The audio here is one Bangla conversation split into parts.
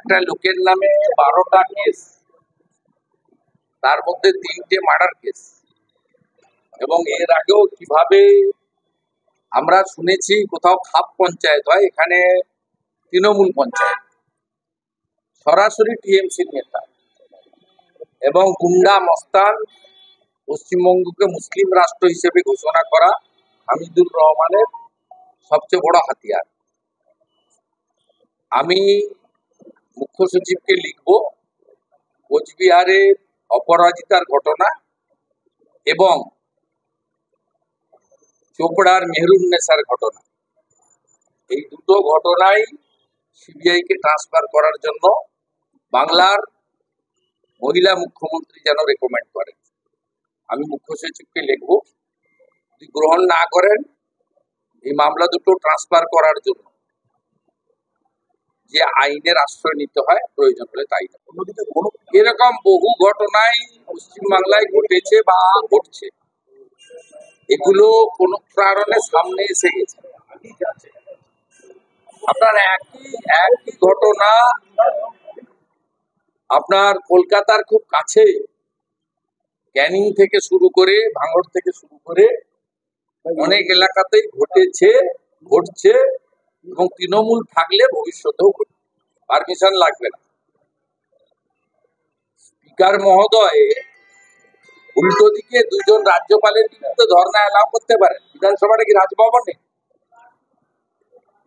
একটা লোকের নামে 12টা কেস, তার মধ্যে 3টে মার্ডার কেস। এবং এর আগেও কিভাবে আমরা শুনেছি কোথাও খাপ পঞ্চায়েত হয়, এখানে তৃণমূল পঞ্চায়েত, সরাসরি টিএমসির নেতা এবং গুন্ডা মস্তান, পশ্চিমবঙ্গকে মুসলিম রাষ্ট্র হিসেবে ঘোষণা করা হামিদুর রহমানের সবচেয়ে বড় হাতিয়ার। আমি মুখ্য সচিবকে লিখব কোচবিহারে অপরাজিতার ঘটনা এবং চোপড়ার মেহরুন্নেসার ঘটনা, এই দুটো ঘটনাই সিবিআই কে ট্রান্সফার করার জন্য বাংলার মহিলা মুখ্যমন্ত্রী যেন রেকমেন্ড করেন। আমি মুখ্য সচিবকে লিখব, যদি গ্রহণ না করেন এই মামলা দুটো ট্রান্সফার করার জন্য যে আইনের আশ্রয় নিতে হয় প্রয়োজন হলে তাই। এরকম বহু ঘটনাই পশ্চিমবাংলায় ঘটেছে বা ঘটছে, এগুলো কোন কারণে সামনে এসে গেছে। আপনার একই ঘটনা আপনার কলকাতার খুব কাছে ক্যানিং থেকে শুরু করে ভাঙড় থেকে শুরু করে অনেক এলাকাতেই ঘটছে এবং তৃণমূল থাকলে ভবিষ্যতেও ঘটবে, পারমিশন লাগবে না। স্পিকার মহোদয় উল্টো দিকে দুজন রাজ্যপালের বিরুদ্ধে ধর্ণা এলাও করতে পারেন। বিধানসভাটা কি রাজভবনে?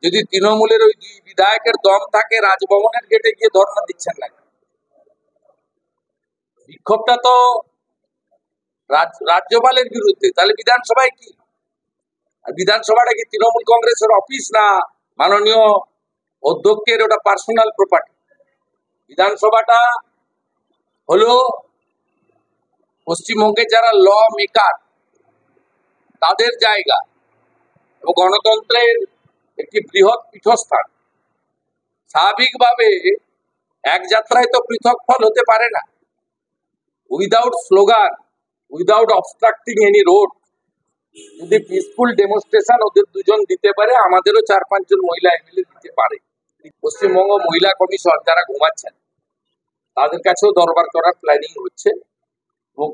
যদি তৃণমূলের ওই 2 বিধায়কের দম থাকে, রাজভবনের গেটে গিয়ে ধর্ণা দিচ্ছেন না। বিক্ষোভটা তো রাজ্যপালের বিরুদ্ধে, তাহলে বিধানসভায় কি? আর বিধানসভাটা কি তৃণমূল কংগ্রেসের অফিস না মাননীয় অধ্যক্ষের ওটা পার্সোনাল প্রপার্টি? বিধানসভাটা হলো পশ্চিমবঙ্গে যারা ল মেকার তাদের জায়গা এবং গণতন্ত্রের একটি বৃহৎ পীঠস্থান। স্বাভাবিকভাবে এক যাত্রায় তো পৃথক ফল হতে পারে না। Without slogan, without obstructing any road, যদি পিসফুল ডেমনস্ট্রেশন ওদের দুজন দিতে পারে, আমাদেরও 4-5 জন মহিলা এমএলএ দিতে পারে। পশ্চিমবঙ্গ মহিলা কমিশন যারা ঘুমাচ্ছেন তাদের কাছেও দরবার করার প্ল্যানিং হচ্ছে এবং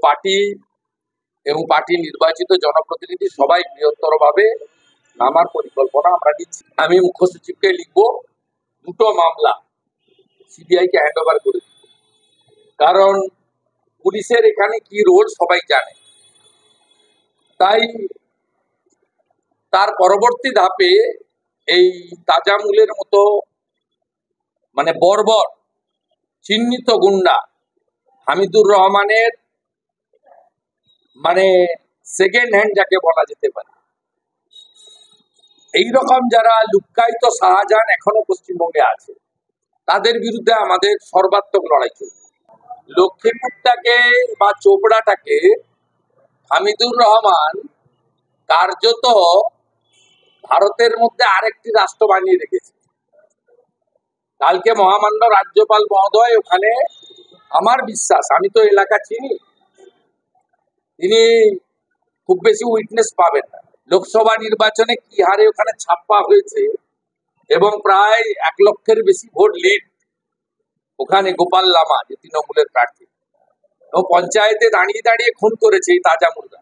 পার্টি নির্বাচিত জনপ্রতিনিধি সবাই বৃহত্তর ভাবে নামার পরিকল্পনা আমরা নিচ্ছি। আমি মুখ্য সচিবকে লিখবো, দুটো মামলা সিবিআই কে হ্যান্ড ওভার করে দিব, কারণ পুলিশের এখানে কি রোল সবাই জানে। তাই তার পরবর্তী ধাপে এই তাজামুলের মতো মানে বর্বর চিহ্নিত গুন্ডা হামিদুর রহমানের মানে সেকেন্ড হ্যান্ড যাকে বলা যেতে পারে, এইরকম যারা লুক্কায়িত শাহজাহান এখনো পশ্চিমবঙ্গে আছে, তাদের বিরুদ্ধে আমাদের সর্বাত্মক লড়াই চলছে। লক্ষ্মীপুরটাকে বা চোপড়াটাকে হামিদুর রহমান কার্যত ভারতের মধ্যে আরেকটি রাষ্ট্র বানিয়ে রেখেছে। কালকে মহামান্য রাজ্যপাল মহোদয় ওখানে, আমার বিশ্বাস, আমি তো এলাকা চিনি, তিনি খুব বেশি উইটনেস পাবেন না। লোকসভা নির্বাচনে কি হারে ওখানে ছাপ্পা হয়েছে এবং প্রায় 1 লক্ষের বেশি ভোট লিড ওখানে গোপাল লামা যে তৃণমূলের প্রার্থী, এবং পঞ্চায়েতে দাঁড়িয়ে দাঁড়িয়ে খুন করেছে এই তাজামুলরা,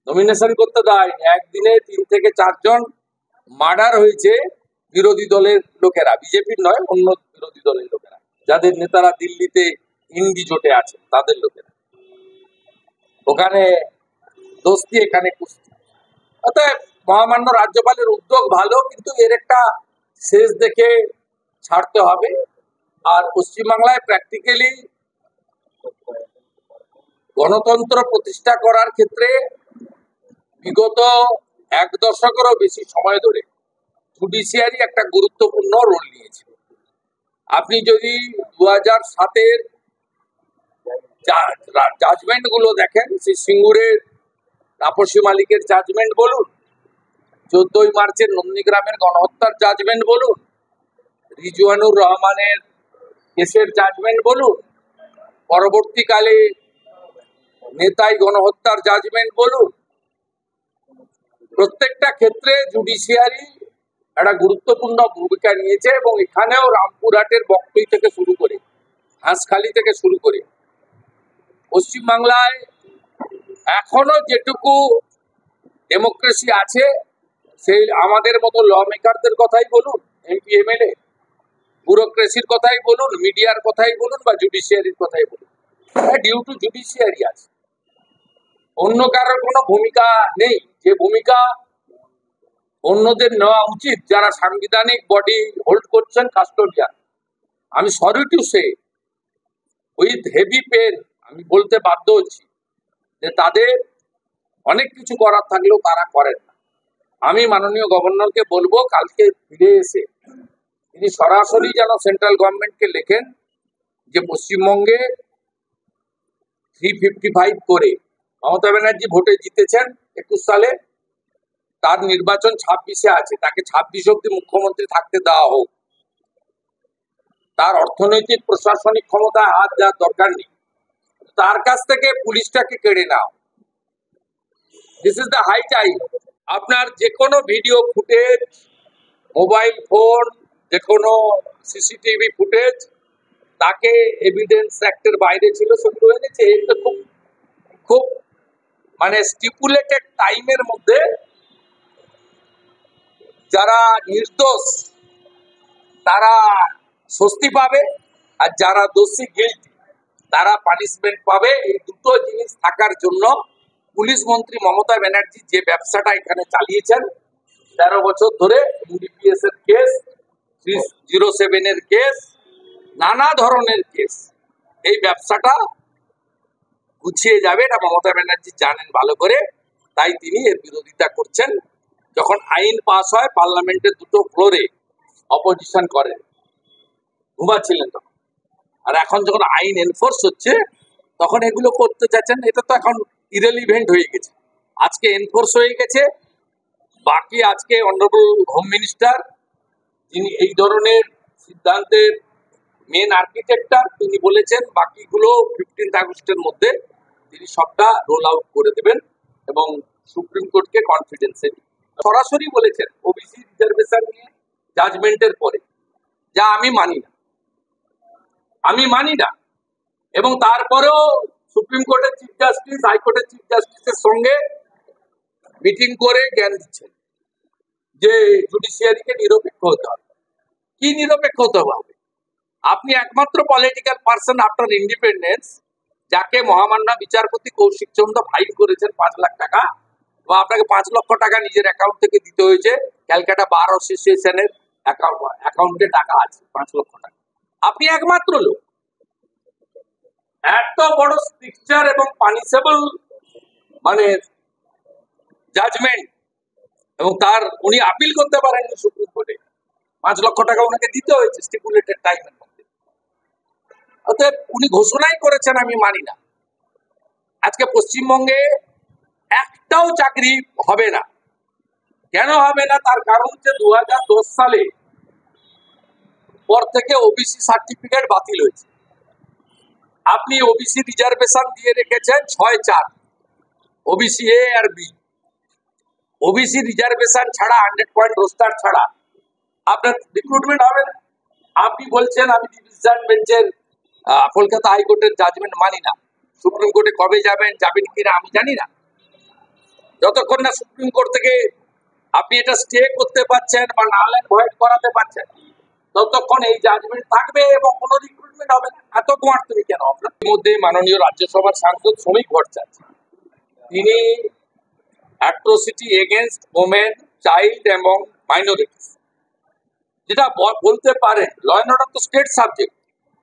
নমিনেশন করতে দেয়নি। একদিনে 3 থেকে 4 জন মার্ডার হয়েছে বিরোধী দলের লোকেরা, বিজেপির নয়, অন্য বিরোধী দলের লোকেরা, যাদের নেতারা দিল্লিতে ইন্ডি জোটে আছে তাদের লোকেরা। ওখানে দোস্তি, এখানে কুস্তি। অতএব মহামান্য রাজ্যপালের উদ্যোগ ভালো, কিন্তু এর একটা শেষ দেখে ছাড়তে হবে। আর পশ্চিমবাংলায় প্র্যাকটিক্যালি গণতন্ত্র প্রতিষ্ঠা করার ক্ষেত্রে বিগত 1 দশকেরও বেশি সময় ধরে জুডিশিয়ারি একটা গুরুত্বপূর্ণ রোল নিয়েছে। আপনি যদি 2007-এর জাজমেন্ট গুলো দেখেন, সেই সিঙ্গুরের তাপসী মালিকের জাজমেন্ট বলুন, 14ই মার্চের নন্দীগ্রামের গণহত্যার জাজমেন্ট বলুন, রিজওয়ানুর রহমানের কেসের জাজমেন্ট বলুন, পরবর্তীকালে নেতাই গণহত্যার জাজমেন্ট বলুন, প্রত্যেকটা ক্ষেত্রে জুডিশিয়ারি একটা গুরুত্বপূর্ণ ভূমিকা নিয়েছে এবং এখানেও রামপুরহাটের বকটুই থেকে শুরু করে হাঁসখালি থেকে শুরু করে পশ্চিমবাংলায় এখনো যেটুকু ডেমোক্রেসি আছে সেই আমাদের মতো ল মেকারদের কথাই বলুন, এমপি এমএলএ, ব্যুরোক্রেসির কথাই বলুন, মিডিয়ার কথাই বলুন বা জুডিশিয়ারির কথাই বলুন, ডিউ টু জুডিশিয়ারি আছে। অন্য কারোর কোনো ভূমিকা নেই, যে ভূমিকা অন্যদের নেওয়া উচিত যারা সাংবিধানিক বডি হোল্ড করছেন, কাস্টোডিয়ান। আমি sorry to say, with heavy pen আমি বলতে বাধ্য হচ্ছি যে তাদের অনেক কিছু করার থাকলেও তারা করেন না। আমি মাননীয় গভর্নরকে বলবো কালকে ফিরে এসে তিনি সরাসরি যেন সেন্ট্রাল গভর্নমেন্টকে লেখেন যে পশ্চিমবঙ্গে 355 করে মমতা ব্যানার্জি ভোটে জিতেছেন 21 সালে, তার নির্বাচন 26-এ আছে, তাকে 26 অব্দি মুখ্যমন্ত্রী থাকতে দেওয়া হোক। তার অর্থনৈতিক প্রশাসনিক ক্ষমতায় হাত দেওয়ার দরকার নেই, তার কাছ থেকে পুলিশটাকে কেড়ে নাও। This is the high time. আপনার যে কোনো ভিডিও ফুটেজ, মোবাইল ফোন, যে কোনো সিসিটিভি ফুটেজ তাকে এভিডেন্স অ্যাক্টের বাইরে ছিল, সেগুলো এনেছে। এটা খুব খুব মানে স্টিপুলেটেড টাইমের মধ্যে যারা নির্দোষ তারা স্বস্তি পাবে, আর যারা দোষী গিল্টি তারা পানিশমেন্ট পাবে। এই দুটো জিনিস থাকার জন্য পুলিশ মন্ত্রী মমতা ব্যানার্জি যে ব্যবসাটা এখানে চালিয়েছেন 13 বছর ধরে, ইউডিপিএস এর কেস, 307 এর কেস, নানা ধরনের কেস, এই ব্যবসাটা গুছিয়ে যাবে এটা মমতা ব্যানার্জি জানেন ভালো করে, তাই তিনি এর বিরোধিতা করছেন। যখন আইন পাস হয় পার্লামেন্টের দুটো ফ্লোরে অপোজিশন করেন, ঘুমাচ্ছিলেন তখন, আর এখন যখন আইন এনফোর্স হচ্ছে তখন এগুলো করতে চাচ্ছেন। এটা তো এখন ইরেলিভেন্ট হয়ে গেছে, আজকে এনফোর্স হয়ে গেছে। বাকি আজকে অনারেবল হোম মিনিস্টার, যিনি এই ধরনের সিদ্ধান্তের মেন আর্কিটেক্টার, তিনি বলেছেন বাকিগুলো 15 আগস্টের মধ্যে তিনি সবটা রোল আউট করে দেবেন এবং সুপ্রিম কোর্টকে কনফিডেন্সে সরাসরি বলেছেন ওবিসি রিজার্ভেশন নিয়ে জাজমেন্টের পরে, যা আমি মানি না। এবং তারপরেও সুপ্রিম কোর্টের চিফ জাস্টিস, হাইকোর্টের চিফ জাস্টিসের সঙ্গে মিটিং করে জ্ঞান দিচ্ছেন যে জুডিশিয়ারিকে নিরপেক্ষ হতে হবে। কি নিরপেক্ষ হতে হবে? আপনি একমাত্র পলিটিক্যাল পার্সন আফটার ইন্ডিপেন্ডেন্স যাকে মহামান্য বিচারপতি কৌশিক চন্দ্র ফাইন করেছেন 5 লাখ টাকা, বা আপনাকে 5 লক্ষ টাকা নিজের অ্যাকাউন্ট থেকে দিতে হয়েছে। ক্যালকাটা বার অ্যাসোসিয়েশনের অ্যাকাউন্টে টাকা আছে 5 লক্ষ টাকা। আপনি একমাত্র লোক, এত বড় স্ট্রিকচার এবং পানিশেবল মানে জাজমেন্ট, এবং তার উনি আপিল করতে পারেননি সুপ্রিম কোর্টে। 5 লক্ষ টাকা ওনাকে দিতে হয়েছে স্টিপুলেটেড টাইমের মধ্যে। অতএব উনি ঘোষণাই করেছেন আমি মানি না। আজকে পশ্চিমবঙ্গে একটাও চাকরি হবে না। কেন হবে না? তার কারণ হচ্ছে 2010 সালে পর থেকে ওবিসি সার্টিফিকেট বাতিল হয়েছে। আপনি ওবিসি রিজার্ভেশন দিয়ে রেখেছেন 6-4, ওবিসি এ আর বি। ওবিসি রিজার্ভেশন ছাড়া 100 পয়েন্ট রোস্টার ছাড়া আপনার রিক্রুটমেন্ট হবে না। আপনি বলছেন আমি ডিভিশন বেঞ্চের কলকাতা হাইকোর্টের জাজমেন্ট মানি না। সুপ্রিম কোর্টে কবে যাবেন কিনা আমি জানি না। যতক্ষণ না সুপ্রিম কোর্ট থেকে আপনি এটা স্টে করতে পারছেন বা নাল এন্ড ভয়েড করাতে পারছেন, ততক্ষণ এই জাজমেন্ট থাকবে এবং কোনো রিক্রুটমেন্ট হবে না। এত গোয়ার্তমি কেন? আপনার মধ্যে মাননীয় রাজ্যসভার সাংসদ শ্রমিক ভট্টাচার্য, তিনি অ্যাট্রোসিটি এগেনস্ট ওমেন, চাইল্ড এবং মাইনরিটিস যেটা বলতে পারেন, ল অ্যান্ড অর্ডার তো স্টেট সাবজেক্ট।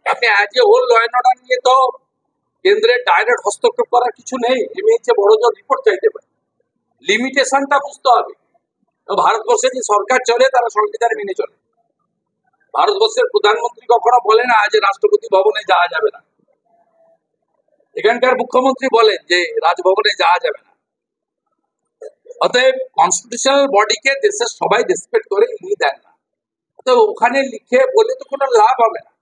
আপনি as a whole law and order নিয়ে তো কেন্দ্রের ডাইরেক্ট হস্তক্ষেপ করার কিছু নেই। এমএইচএ বড় জোর রিপোর্ট চাইতে পারে, লিমিটেশনটা বুঝতে হবে। ভারতবর্ষে যে সরকার চলে তারা সংবিধান মেনে চলে। ভারতবর্ষের প্রধানমন্ত্রী কখনো বলে না যে রাষ্ট্রপতি ভবনে যাওয়া যাবে না। এখানকার মুখ্যমন্ত্রী বলেন যে রাজভবনে যাওয়া যাবে না। অতএব কনস্টিটিউশনাল বডিকে দেশের সবাই রেসপেক্ট করে, ইনি দেন না। তো ওখানে লিখে বলে তো কোনো লাভ হবে না।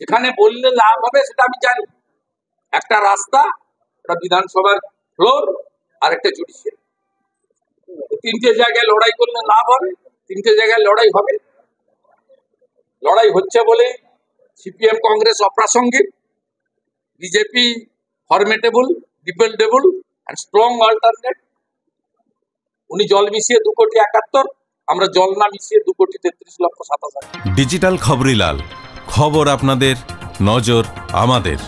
যেখানে বললে লাভ হবে সেটা আমি জানি। একটা রাস্তা, একটা বিধানসভার ফ্লোর, আর একটা জুডিশিয়ারি। তিনটে জায়গায় লড়াই করলে লাভ হবে, তিনটে জায়গায় লড়াই হবে। লড়াই হচ্ছে বলে সিপিএম কংগ্রেস অপ্রাসঙ্গিক, BJP ফরমেটেবল, dependable and strong alternate. উনি জল মিশিয়ে 2,71,00,000, আমরা জল না মিশিয়ে 2,33,27,000। ডিজিটাল খবরিলাল, খবর আপনাদের, নজর আমাদের।